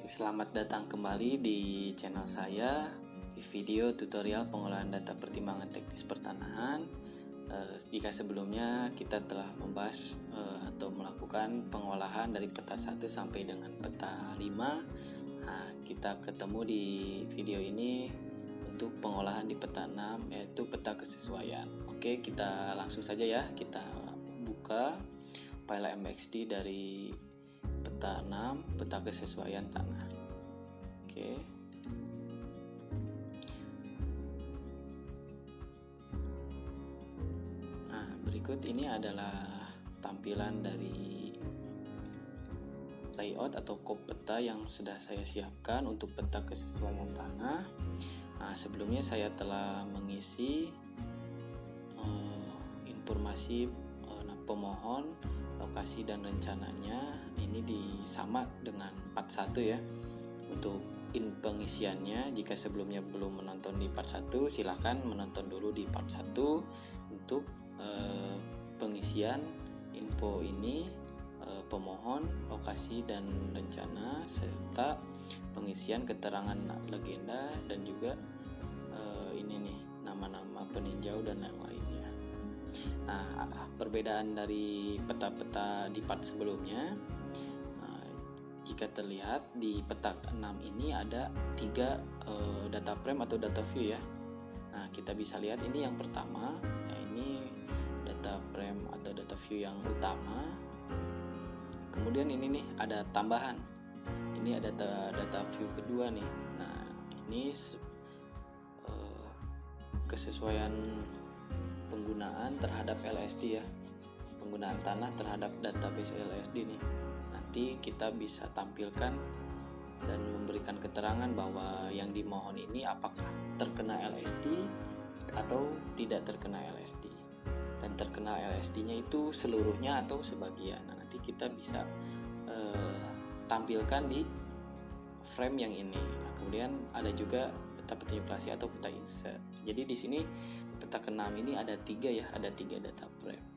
Selamat datang kembali di channel saya di video tutorial pengolahan data pertimbangan teknis pertanahan. Jika sebelumnya kita telah membahas atau melakukan pengolahan dari peta 1 sampai dengan peta 5, kita ketemu di video ini untuk pengolahan di peta 6, yaitu peta kesesuaian. Oke, kita langsung saja ya, kita buka file MXD dari peta 6, peta kesesuaian tanah. Oke. Nah, berikut ini adalah tampilan dari layout atau kop peta yang sudah saya siapkan untuk peta kesesuaian tanah. Nah, sebelumnya saya telah mengisi informasi pemohon, lokasi dan rencananya. Ini sama dengan part 1 ya. Untuk pengisiannya, jika sebelumnya belum menonton di part 1, silahkan menonton dulu di part 1 untuk pengisian info ini, pemohon, lokasi dan rencana, serta pengisian keterangan legenda dan juga ini nih, nama-nama peninjau dan yang lainnya. Nah, perbedaan dari peta-peta di part sebelumnya, jika terlihat di peta 6 ini ada 3 data frame atau data view ya. Nah, kita bisa lihat ini yang pertama, nah ini data frame atau data view yang utama. Kemudian ini nih ada tambahan, ini ada data view kedua nih. Nah, ini kesesuaian penggunaan terhadap LSD ya, penggunaan tanah terhadap database LSD nih. Nanti kita bisa tampilkan dan memberikan keterangan bahwa yang dimohon ini apakah terkena LSD atau tidak terkena LSD, dan terkena LSD-nya itu seluruhnya atau sebagian. Nah, nanti kita bisa tampilkan di frame yang ini. Nah, kemudian ada juga peta petunjuk lokasi atau peta insert. Jadi di sini peta ke-6 ini ada 3 ya, ada 3 data frame.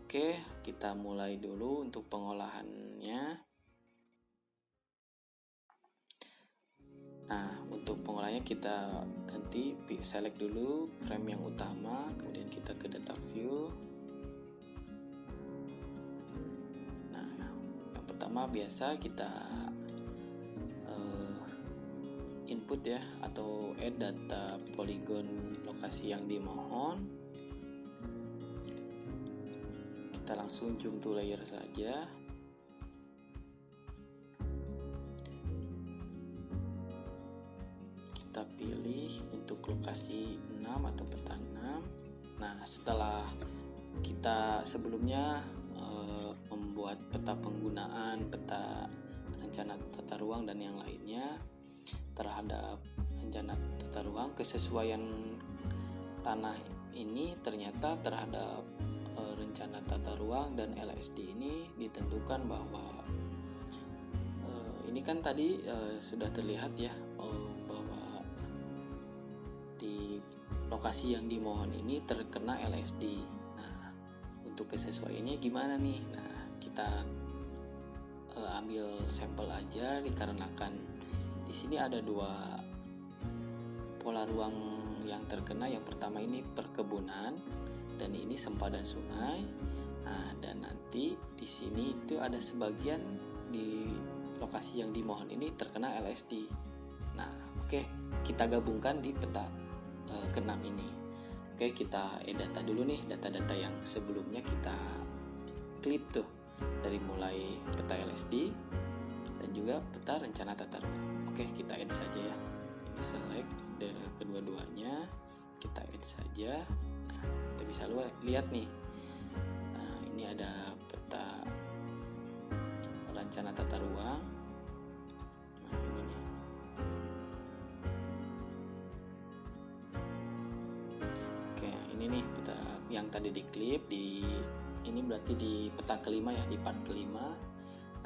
Oke, kita mulai dulu untuk pengolahannya. Nah, untuk pengolahannya kita ganti select dulu frame yang utama, kemudian kita ke data view. Nah, yang pertama biasa kita input ya, atau add data poligon lokasi yang dimohon. Kita langsung zoom to layer saja. Kita pilih untuk lokasi 6 atau peta 6. Nah, setelah kita sebelumnya membuat peta penggunaan, peta rencana tata ruang dan yang lainnya terhadap rencana tata ruang, kesesuaian tanah ini ternyata terhadap rencana tata ruang dan LSD ini ditentukan bahwa ini kan tadi sudah terlihat ya, bahwa di lokasi yang dimohon ini terkena LSD. Nah, untuk kesesuaiannya gimana nih? Nah, kita ambil sampel aja, dikarenakan di sini ada 2 pola ruang yang terkena. Yang pertama ini perkebunan dan ini sempadan sungai. Nah, dan nanti di sini itu ada sebagian di lokasi yang dimohon ini terkena LSD. Nah, oke, kita gabungkan di peta ke-6 ini. Oke, kita data dulu nih, data-data yang sebelumnya kita klip tuh, dari mulai peta LSD dan juga peta rencana tata ruang. Oke, kita add saja ya. Ini select kedua-duanya, kita add saja. Nah, kita bisa lihat nih. Nah, ini ada peta rencana tata ruang. Nah, ini nih. Oke, ini nih peta yang tadi diklip ini berarti di peta ke-5 ya, di part ke-5.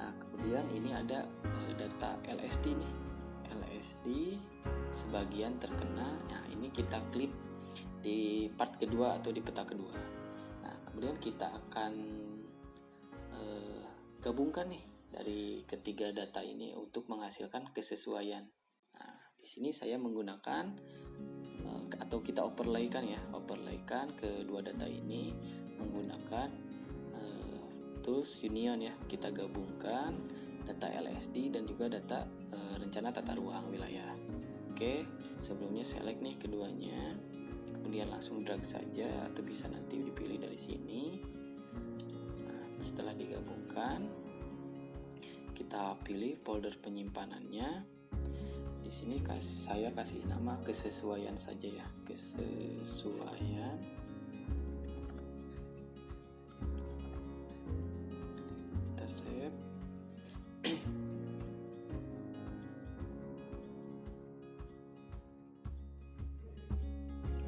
Nah, kemudian ini ada data LSD nih. LSD sebagian terkena. Nah, ini kita klip di part kedua atau di peta kedua. Nah, kemudian kita akan gabungkan nih dari ketiga data ini untuk menghasilkan kesesuaian. Nah, di sini saya menggunakan atau kita overlaykan kedua data ini menggunakan tools union ya. Kita gabungkan data LSD dan juga data rencana tata ruang wilayah. Oke, sebelumnya select nih keduanya, kemudian langsung drag saja atau bisa nanti dipilih dari sini. Nah, setelah digabungkan, kita pilih folder penyimpanannya. Di sini saya kasih nama kesesuaian saja ya, kesesuaian. Kita save.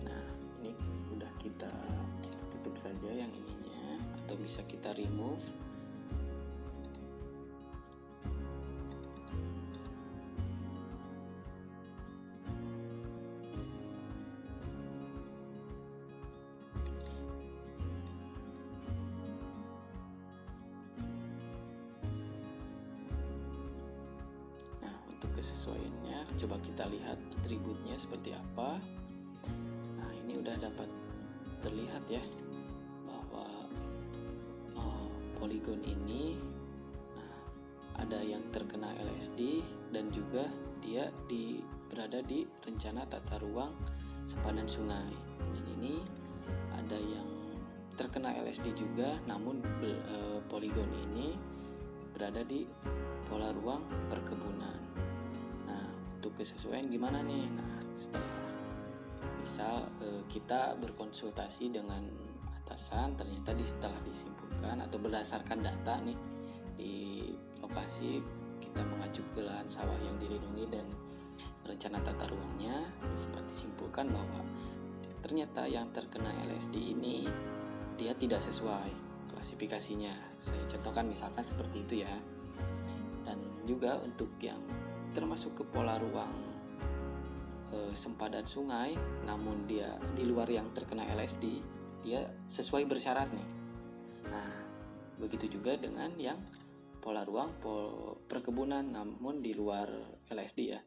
Nah, ini udah kita tutup saja yang ininya, atau bisa kita remove. Kesesuaiannya, coba kita lihat atributnya seperti apa. Nah, ini udah dapat terlihat ya bahwa poligon ini ada yang terkena LSD dan juga dia berada di rencana tata ruang sempadan sungai. Dan ini ada yang terkena LSD juga, namun poligon ini berada di pola ruang perkebunan. Untuk kesesuaian gimana nih? Nah, setelah misal kita berkonsultasi dengan atasan, ternyata setelah disimpulkan atau berdasarkan data nih di lokasi, kita mengacu ke lahan sawah yang dilindungi dan rencana tata ruangnya, sempat disimpulkan bahwa ternyata yang terkena LSD ini dia tidak sesuai klasifikasinya. Saya contohkan misalkan seperti itu ya. Dan juga untuk yang termasuk ke pola ruang sempadan sungai, namun dia di luar yang terkena LSD, dia sesuai bersyarat nih. Nah, begitu juga dengan yang pola ruang perkebunan namun di luar LSD ya.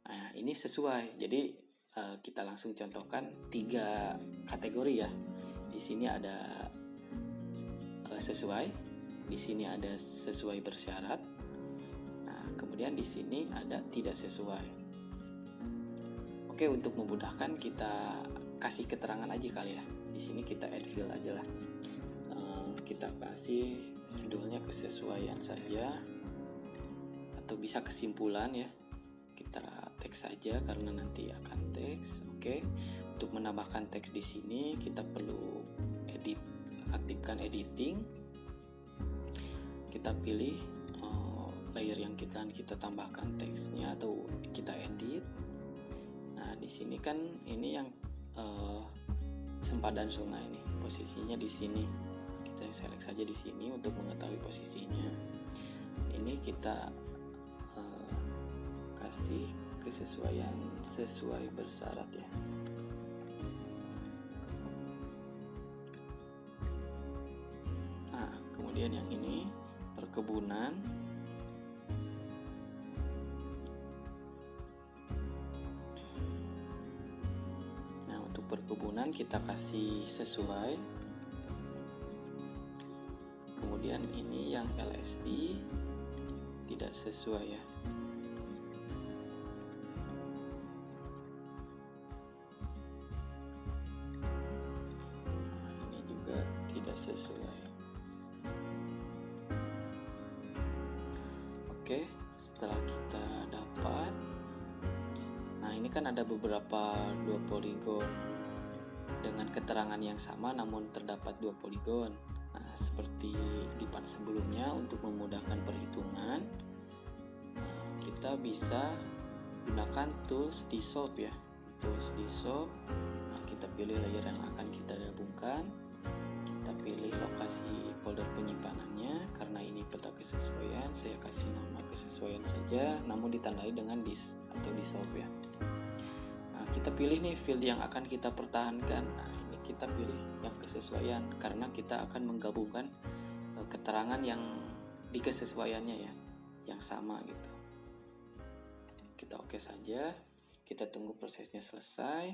Nah, ini sesuai. Jadi kita langsung contohkan 3 kategori ya. Di sini ada sesuai, di sini ada sesuai bersyarat. Kemudian di sini ada tidak sesuai. Oke, untuk memudahkan kita kasih keterangan aja kali ya. Di sini kita add field aja lah. Kita kasih judulnya kesesuaian saja, atau bisa kesimpulan ya. Kita teks saja karena nanti akan teks. Oke, untuk menambahkan teks di sini kita perlu aktifkan editing. Kita pilih layer yang kita tambahkan teksnya atau kita edit. Nah, di sini kan ini yang sempadan sungai nih, posisinya di sini. Kita select saja di sini untuk mengetahui posisinya. Ini kita kasih kesesuaian sesuai bersyarat ya. Nah, kemudian yang ini perkebunan. Perkebunan kita kasih sesuai. Kemudian ini yang LSD tidak sesuai ya. Nah, ini juga tidak sesuai. Oke, setelah kita dapat, nah ini kan ada beberapa 2 poligon dengan keterangan yang sama namun terdapat 2 poligon. Nah, seperti di part sebelumnya, untuk memudahkan perhitungan, kita bisa gunakan tools dissolve ya. Tools dissolve. Nah, kita pilih layer yang akan kita gabungkan. Kita pilih lokasi folder penyimpanannya. Karena ini peta kesesuaian, saya kasih nama kesesuaian saja, namun ditandai dengan dis atau dissolve ya. Kita pilih nih field yang akan kita pertahankan. Nah, ini kita pilih yang kesesuaian karena kita akan menggabungkan keterangan yang di kesesuaiannya ya, yang sama gitu. Kita oke saja, kita tunggu prosesnya selesai.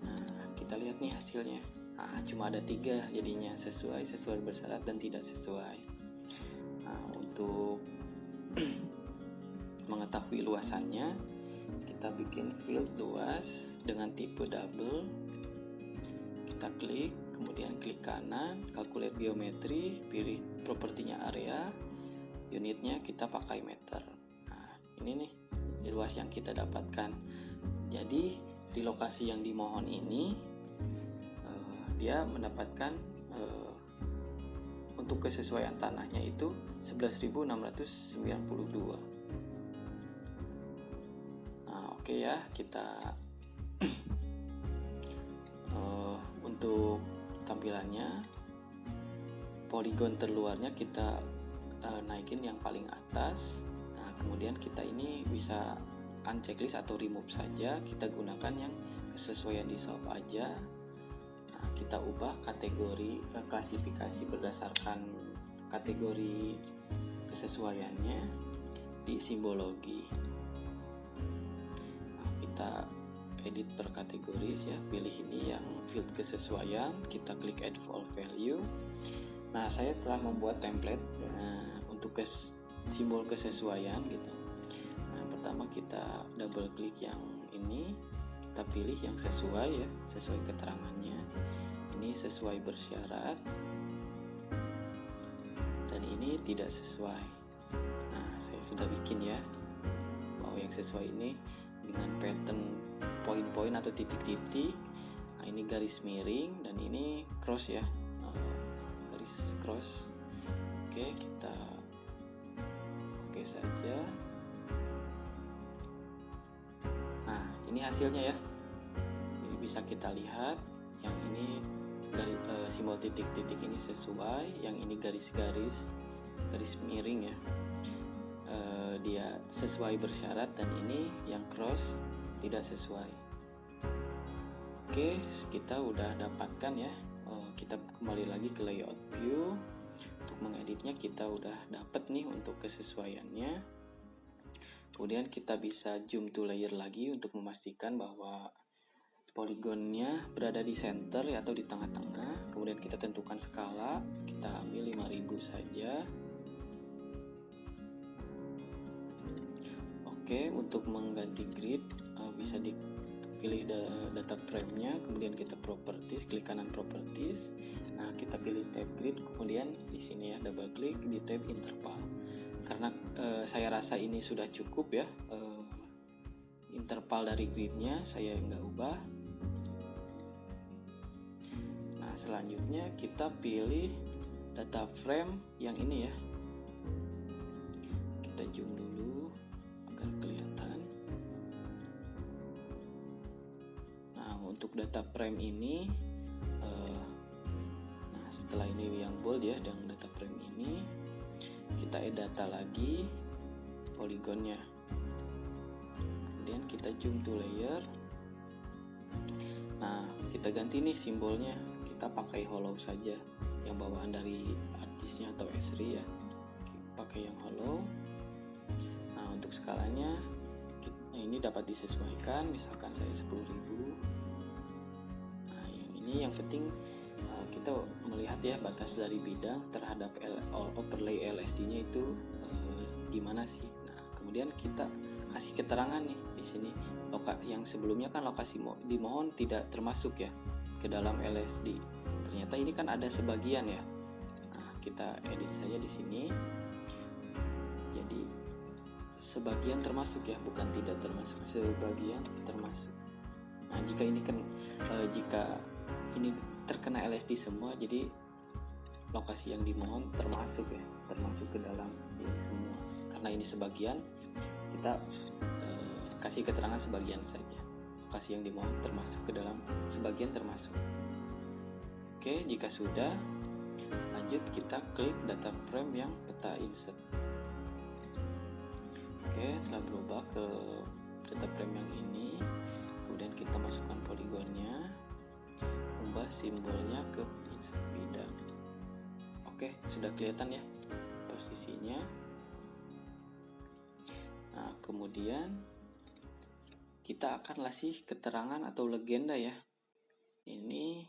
Nah, kita lihat nih hasilnya. Nah, cuma ada 3 jadinya, sesuai, sesuai bersyarat, dan tidak sesuai. Nah, untuk mengetahui luasannya, kita bikin field luas dengan tipe double. Kita klik, kemudian klik kanan, calculate geometry, pilih propertinya area, unitnya kita pakai meter. Nah, ini nih luas yang kita dapatkan. Jadi di lokasi yang dimohon ini dia mendapatkan untuk kesesuaian tanahnya itu 11.692. Nah, oke ya, kita untuk tampilannya poligon terluarnya kita naikin yang paling atas. Nah, kemudian kita ini bisa unchecklist atau remove saja, kita gunakan yang kesesuaian di shop aja. Nah, kita ubah kategori klasifikasi berdasarkan kategori kesesuaiannya di simbologi. Nah, kita edit per kategori ya, pilih ini yang field kesesuaian, kita klik add all value. Nah, saya telah membuat template untuk simbol kesesuaian gitu. Nah, pertama kita double klik yang ini, kita pilih yang sesuai ya, sesuai keterangannya. Ini sesuai bersyarat, dan ini tidak sesuai. Nah, saya sudah bikin ya, bahwa yang sesuai ini dengan pattern poin-poin atau titik-titik. Nah, ini garis miring, dan ini cross ya, garis cross. Oke, kita oke saja. Nah, ini hasilnya ya. Ini bisa kita lihat, yang ini garis simbol titik-titik ini sesuai, yang ini garis-garis miring ya, dia sesuai bersyarat, dan ini yang cross tidak sesuai. Oke, kita udah dapatkan ya. Kita kembali lagi ke layout view. Untuk mengeditnya kita udah dapat nih untuk kesesuaiannya. Kemudian kita bisa zoom to layer lagi untuk memastikan bahwa poligonnya berada di center ya, atau di tengah-tengah. Kemudian kita tentukan skala, kita ambil 5000 saja. Oke, untuk mengganti grid bisa dipilih data frame-nya, kemudian kita properties, klik kanan properties. Nah, kita pilih tab grid, kemudian di sini ya double klik di tab interval. Karena saya rasa ini sudah cukup ya, interval dari gridnya saya nggak ubah. Nah, selanjutnya kita pilih data frame yang ini ya, kita zoom dulu agar kelihatan. Nah, untuk data frame ini nah, setelah ini yang bold ya, dengan data frame ini kita add data lagi poligonnya, kemudian kita zoom to layer. Nah, kita ganti nih simbolnya, kita pakai hollow saja, yang bawaan dari ArcGIS-nya atau Esri ya, pakai yang hollow. Nah, untuk skalanya ini dapat disesuaikan, misalkan saya 10.000. Nah, yang penting kita melihat ya batas dari bidang terhadap overlay LSD-nya itu gimana sih. Nah, kemudian kita kasih keterangan nih di sini, yang sebelumnya kan lokasi dimohon tidak termasuk ya ke dalam LSD. Ternyata ini kan ada sebagian ya. Nah, kita edit saja di sini. Jadi sebagian termasuk ya, bukan tidak termasuk, sebagian termasuk. Nah, jika ini kan jika ini terkena LSD semua, jadi lokasi yang dimohon termasuk ya, termasuk ke dalam ini semua. Karena ini sebagian, kita kasih keterangan sebagian saja. Lokasi yang dimohon termasuk ke dalam sebagian termasuk. Oke, jika sudah, lanjut kita klik data frame yang peta insert. Oke, telah berubah ke data frame yang ini. Kemudian kita masukkan poligonnya, ubah simbolnya ke bidang. Oke, sudah kelihatan ya posisinya. Nah, kemudian kita akan kasih keterangan atau legenda ya. Ini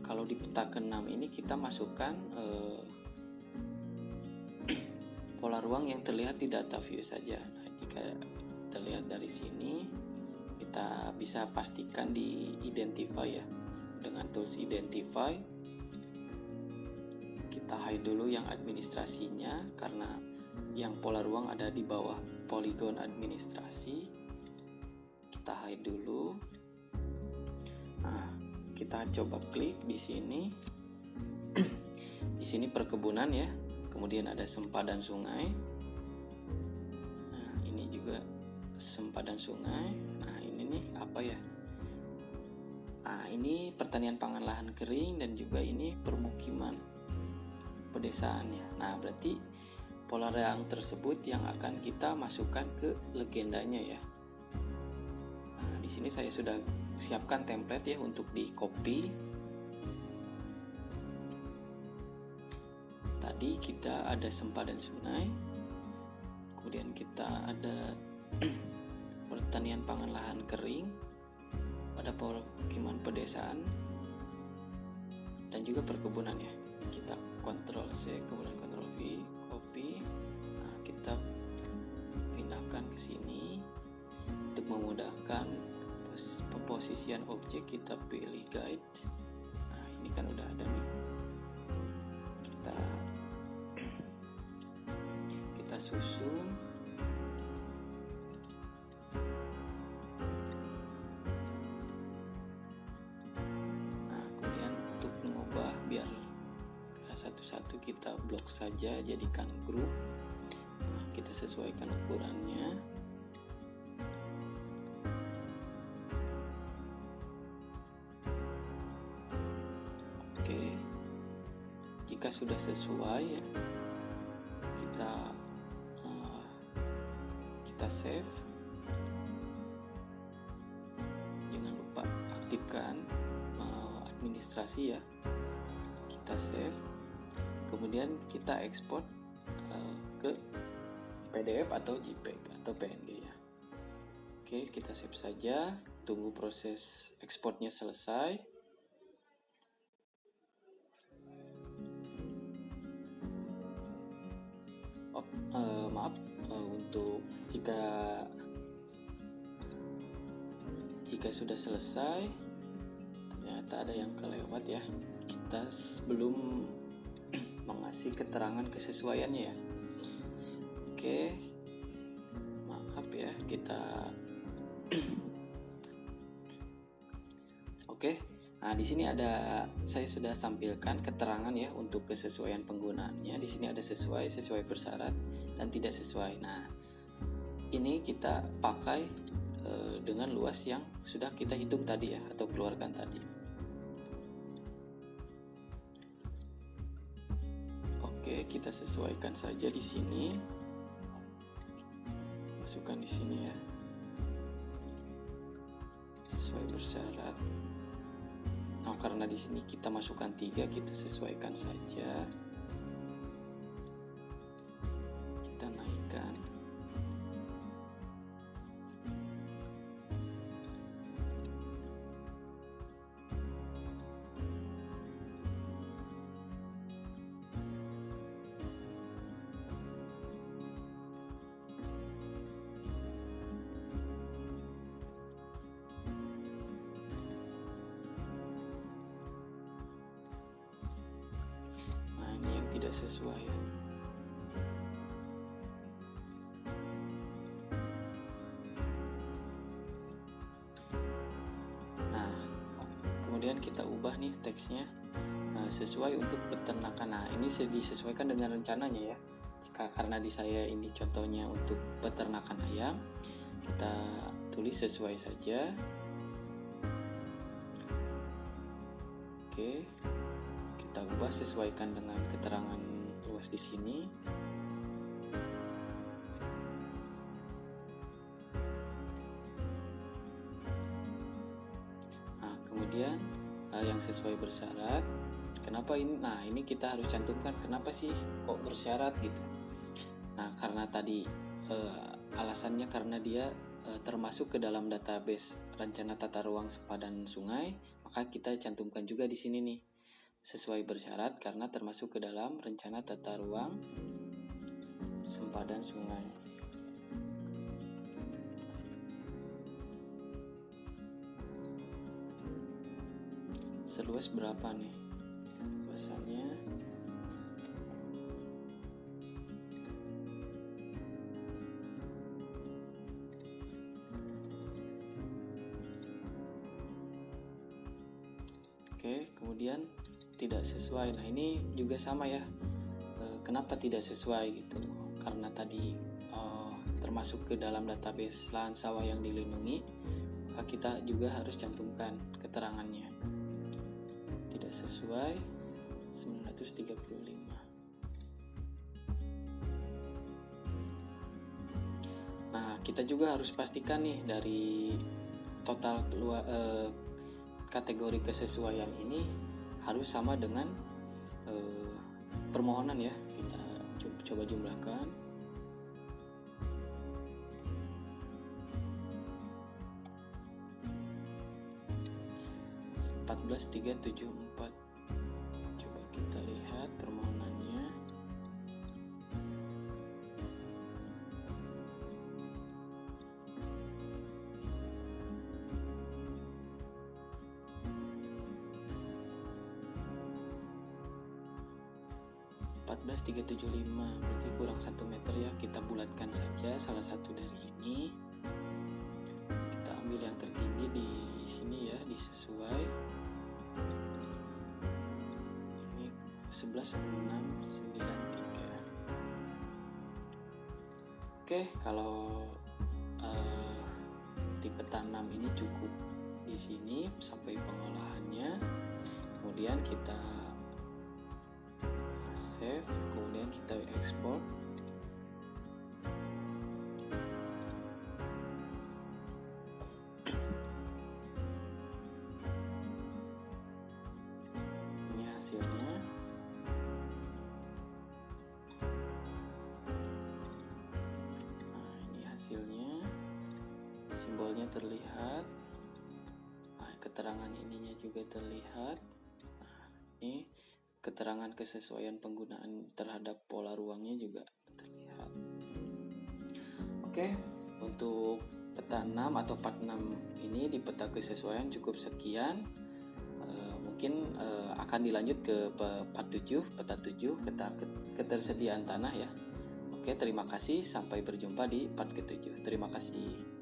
kalau di peta ke-6 ini kita masukkan pola ruang yang terlihat di data view saja. Nah, jika terlihat dari sini, kita bisa pastikan di identify ya. Dengan tools identify, kita hide dulu yang administrasinya karena yang pola ruang ada di bawah polygon administrasi. Kita hide dulu. Nah, kita coba klik di sini. Di sini perkebunan ya. Kemudian ada sempadan sungai. Nah, ini juga sempadan sungai. Nah, ini nih apa ya? Nah, ini pertanian pangan lahan kering dan juga ini permukiman pedesaan ya. Nah, berarti pola ruang tersebut yang akan kita masukkan ke legendanya ya. Nah, di sini saya sudah siapkan template ya untuk di copy. Tadi kita ada sempadan sungai, kemudian kita ada pertanian pangan lahan kering, pada permukiman pedesaan, dan juga perkebunan ya. Kita Ctrl C, kemudian Ctrl V, copy. Nah, kita pindahkan ke sini untuk memudahkan pemposisian objek. Kita pilih guide. Nah, ini kan udah ada nih. Kita susun. Nah, kemudian untuk mengubah biar satu-satu kita blok saja, jadikan grup. Nah, kita sesuaikan ukurannya. Oke, jika sudah sesuai ya, kita save. Jangan lupa aktifkan administrasi ya. Kita save, kemudian kita ekspor ke PDF atau JPEG atau PNG ya. Oke, kita save saja, tunggu proses ekspornya selesai. Maaf, untuk jika sudah selesai ternyata ada yang kelewat ya, kita belum mengasih keterangan kesesuaiannya ya. Oke, maaf ya, kita Oke. Nah, di sini saya sudah tampilkan keterangan ya untuk kesesuaian penggunaannya. Di sini ada sesuai bersyarat, dan tidak sesuai. Nah, ini kita pakai dengan luas yang sudah kita hitung tadi ya, atau keluarkan tadi. Oke, kita sesuaikan saja di sini. Masukkan di sini ya. Sesuai bersyarat. Nah, karena di sini kita masukkan 3, kita sesuaikan saja. Kita naikkan. Tidak sesuai. Nah, kemudian kita ubah nih teksnya sesuai untuk peternakan. Nah, ini disesuaikan dengan rencananya ya. Karena di saya ini contohnya untuk peternakan ayam, kita tulis sesuai saja. Oke. Kita ubah sesuaikan dengan keterangan luas di sini. Nah, kemudian yang sesuai bersyarat. Kenapa ini? Nah, ini kita harus cantumkan kenapa sih kok bersyarat gitu. Nah, karena tadi alasannya karena dia termasuk ke dalam database rencana tata ruang sempadan sungai, maka kita cantumkan juga di sini nih, sesuai bersyarat karena termasuk ke dalam rencana tata ruang sempadan sungai. Seluas berapa nih? Luasannya oke, kemudian tidak sesuai. Nah, ini juga sama ya. Kenapa tidak sesuai gitu? Karena tadi termasuk ke dalam database lahan sawah yang dilindungi, maka kita juga harus cantumkan keterangannya. Tidak sesuai 935. Nah, kita juga harus pastikan nih dari total kategori kesesuaian ini harus sama dengan permohonan ya. Kita coba jumlahkan. (14.374). Coba kita lihat permohonannya. (14.375), berarti kurang 1 meter ya. Kita bulatkan saja salah satu dari ini. Kita ambil yang tertinggi di sini ya, di sesuai. Ini 11.693. Oke, kalau di peta 6 ini cukup di sini sampai pengolahannya. Kemudian kita save, kemudian kita ekspor. Ini hasilnya. Nah, ini hasilnya. Simbolnya terlihat. Nah, keterangan ininya juga terlihat. Nah, ini keterangan kesesuaian penggunaan terhadap pola ruangnya juga terlihat. Oke, untuk peta 6 atau part 6 ini di peta kesesuaian cukup sekian. Mungkin akan dilanjut ke part 7, peta 7, ketersediaan tanah ya. Oke, terima kasih. Sampai berjumpa di part ke-7. Terima kasih.